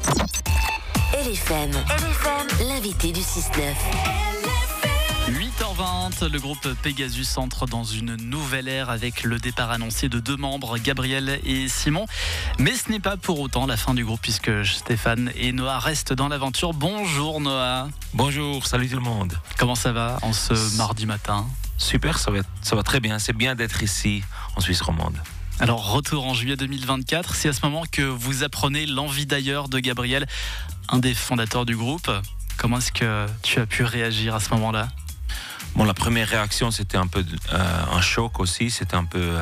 LFM, l'invité du 6-9. 8h20, le groupe Pegasus entre dans une nouvelle ère avec le départ annoncé de 2 membres, Gabriel et Simon. Mais ce n'est pas pour autant la fin du groupe puisque Stéphane et Noah restent dans l'aventure. Bonjour Noah. Bonjour, salut tout le monde. Comment ça va en ce mardi matin ? Super, ça va très bien. C'est bien d'être ici en Suisse romande. Alors retour en juillet 2024, c'est à ce moment que vous apprenez l'envie d'ailleurs de Gabriel, un des fondateurs du groupe. Comment est-ce que tu as pu réagir à ce moment-là ? Bon, la première réaction, c'était un peu un choc aussi. C'était un peu,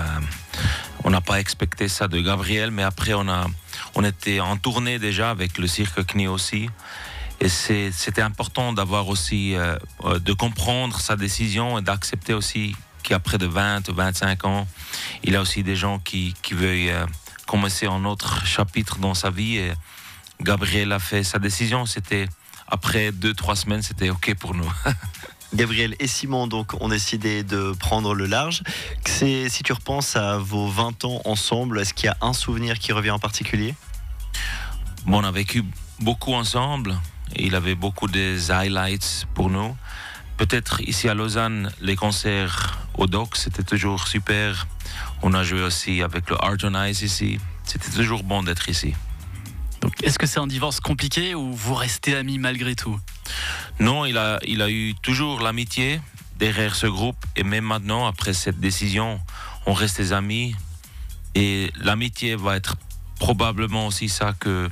on n'a pas expecté ça de Gabriel, mais après on était en tournée déjà avec le Cirque CNI aussi, et c'était important d'avoir aussi de comprendre sa décision et d'accepter aussi qu'après de 20 ou 25 ans, il a aussi des gens qui veulent commencer un autre chapitre dans sa vie. Et Gabriel a fait sa décision. C'était après 2-3 semaines, c'était OK pour nous. Gabriel et Simon donc ont décidé de prendre le large. Si tu repenses à vos 20 ans ensemble, est-ce qu'il y a un souvenir qui revient en particulier ? Bon, on a vécu beaucoup ensemble. Il avait beaucoup des highlights pour nous. Peut-être ici à Lausanne, les concerts au Doc, c'était toujours super. On a joué aussi avec le Art on Ice ici. C'était toujours bon d'être ici. Donc, est-ce que c'est un divorce compliqué ou vous restez amis malgré tout ? Non, il a eu toujours l'amitié derrière ce groupe. Et même maintenant, après cette décision, on reste des amis. Et l'amitié va être probablement aussi ça que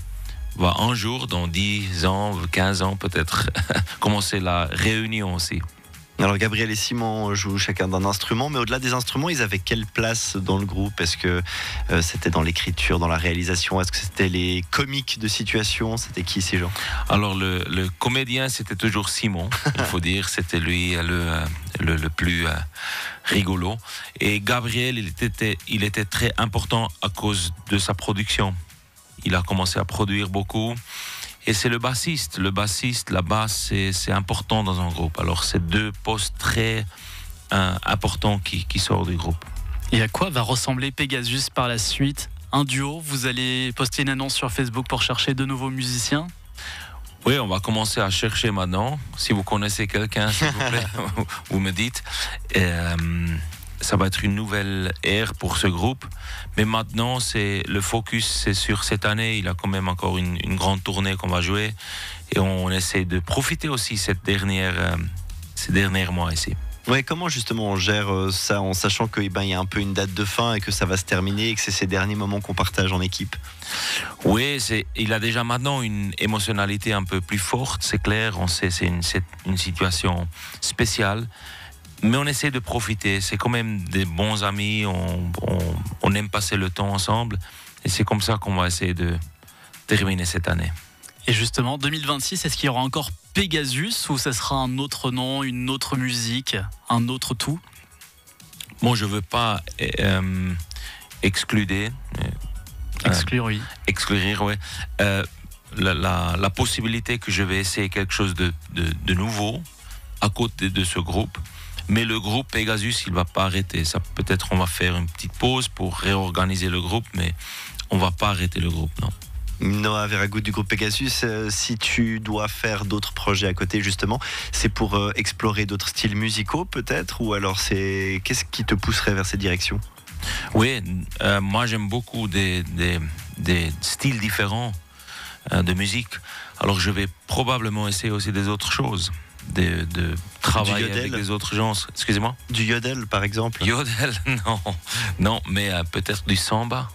va un jour, dans 10 ans, 15 ans peut-être, commencer la réunion aussi. Alors Gabriel et Simon jouent chacun d'un instrument, mais au-delà des instruments, ils avaient quelle place dans le groupe ? Est-ce que c'était dans l'écriture, dans la réalisation ? Est-ce que c'était les comiques de situation ? C'était qui ces gens ? Alors le comédien, c'était toujours Simon, il faut dire. C'était lui le plus rigolo. Et Gabriel, il était très important à cause de sa production. Il a commencé à produire beaucoup. Et c'est le bassiste. Le bassiste, la basse, c'est important dans un groupe. Alors, c'est 2 postes très importants qui sortent du groupe. Et à quoi va ressembler Pegasus par la suite ? Un duo ? Vous allez poster une annonce sur Facebook pour chercher de nouveaux musiciens ? Oui, on va commencer à chercher maintenant. Si vous connaissez quelqu'un, s'il vous plaît, vous me dites. Ça va être une nouvelle ère pour ce groupe. Mais maintenant, le focus, c'est sur cette année. Il a quand même encore une grande tournée qu'on va jouer. Et on essaie de profiter aussi ces derniers mois ici. Ouais, comment justement on gère ça en sachant qu'il y a un peu une date de fin et que ça va se terminer et que c'est ces derniers moments qu'on partage en équipe ? Oui, il a déjà maintenant une émotionnalité un peu plus forte, c'est clair. On sait c'est une situation spéciale. Mais on essaie de profiter. C'est quand même des bons amis. On aime passer le temps ensemble. Et c'est comme ça qu'on va essayer de terminer cette année. Et justement, 2026, est-ce qu'il y aura encore Pegasus ou ça sera un autre nom, une autre musique, un autre tout ? Bon, je ne veux pas exclure. Exclure, oui. Exclure, oui. La possibilité que je vais essayer quelque chose de nouveau à côté de ce groupe. Mais le groupe Pegasus, il ne va pas arrêter. Ça, peut-être on va faire une petite pause pour réorganiser le groupe, mais on ne va pas arrêter le groupe, non. Noah Veragout du groupe Pegasus, si tu dois faire d'autres projets à côté justement, c'est pour explorer d'autres styles musicaux peut-être ? Ou alors qu'est-ce qui te pousserait vers cette direction ? Oui, moi j'aime beaucoup des styles différents de musique. Alors je vais probablement essayer aussi des autres choses. De travailler avec les autres gens. Excusez-moi ? Du yodel par exemple ? Yodel, non, mais peut-être du samba.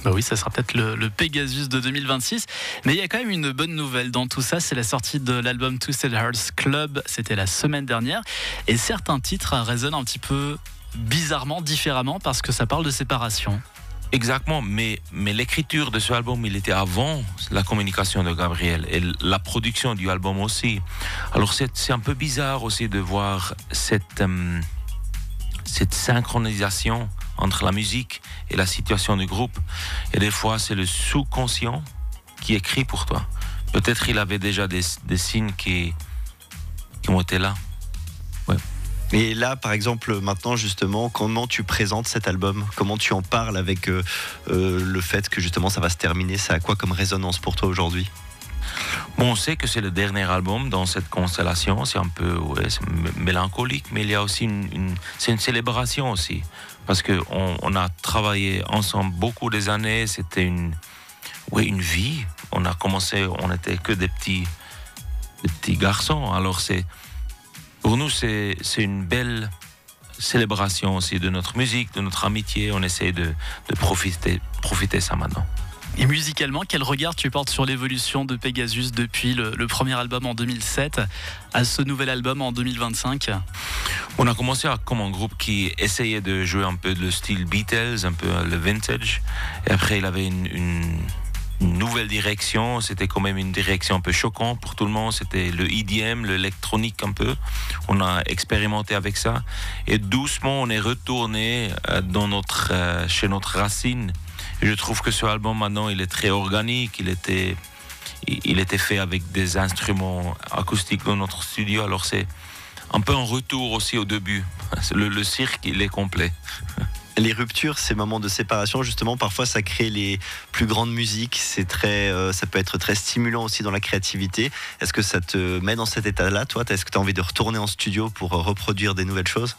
Bah oui, ça sera peut-être le Pegasus de 2026. Mais il y a quand même une bonne nouvelle dans tout ça, c'est la sortie de l'album Twisted Hearts Club, c'était la semaine dernière. Et certains titres résonnent un petit peu bizarrement, différemment, parce que ça parle de séparation. Exactement, mais l'écriture de ce album, il était avant la communication de Gabriel et la production du album aussi. Alors c'est un peu bizarre aussi de voir cette synchronisation entre la musique et la situation du groupe. Et des fois, c'est le sous-conscient qui écrit pour toi. Peut-être il avait déjà des signes qui ont été là. Ouais. Et là, par exemple, maintenant, justement, comment tu présentes cet album? Comment tu en parles avec le fait que justement ça va se terminer? Ça a quoi comme résonance pour toi aujourd'hui? Bon, on sait que c'est le dernier album dans cette constellation. C'est un peu c'est mélancolique, mais il y a aussi c'est une célébration aussi. Parce qu'on a travaillé ensemble beaucoup des années. C'était une vie. On a commencé, on n'était que des petits garçons. Alors pour nous, c'est une belle célébration aussi de notre musique, de notre amitié. On essaie de profiter ça maintenant. Et musicalement, quel regard tu portes sur l'évolution de Pegasus depuis le premier album en 2007 à ce nouvel album en 2025? On a commencé comme un groupe qui essayait de jouer un peu le style Beatles, un peu le vintage. Et après, il avait une nouvelle direction. C'était quand même une direction un peu choquante pour tout le monde. C'était le EDM, l'électronique un peu. On a expérimenté avec ça. Et doucement, on est retourné chez notre racine. Et je trouve que ce album, maintenant, il est très organique. Il était fait avec des instruments acoustiques dans notre studio. Alors, c'est un peu un retour aussi au début. Le cirque, il est complet. Les ruptures, ces moments de séparation, justement, parfois ça crée les plus grandes musiques. Ça peut être très stimulant aussi dans la créativité. Est-ce que ça te met dans cet état-là, toi? Est-ce que tu as envie de retourner en studio pour reproduire des nouvelles choses?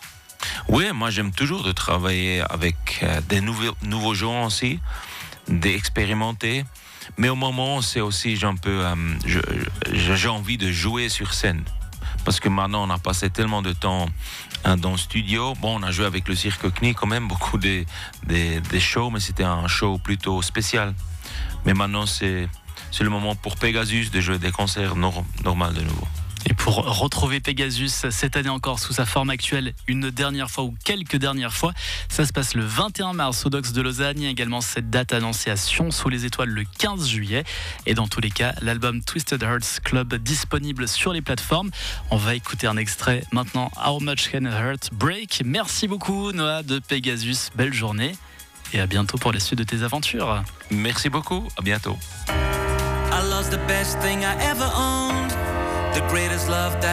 Oui, moi j'aime toujours de travailler avec des nouveaux gens aussi, d'expérimenter. Mais au moment, c'est aussi j'ai envie de jouer sur scène. Parce que maintenant, on a passé tellement de temps dans le studio. Bon, on a joué avec le Cirque CNI quand même, beaucoup des shows, mais c'était un show plutôt spécial. Mais maintenant, c'est le moment pour Pegasus de jouer des concerts normaux de nouveau. Et pour retrouver Pegasus cette année encore sous sa forme actuelle, une dernière fois ou quelques dernières fois, ça se passe le 21 mars au Docks de Lausanne. Il y a également cette date annoncée à Sion sous les étoiles le 15 juillet. Et dans tous les cas, l'album Twisted Hearts Club disponible sur les plateformes. On va écouter un extrait maintenant. How Much Can It Hurt? Break. Merci beaucoup Noah de Pegasus. Belle journée et à bientôt pour la suite de tes aventures. Merci beaucoup. À bientôt. I lost the best thing I ever owned. The greatest love that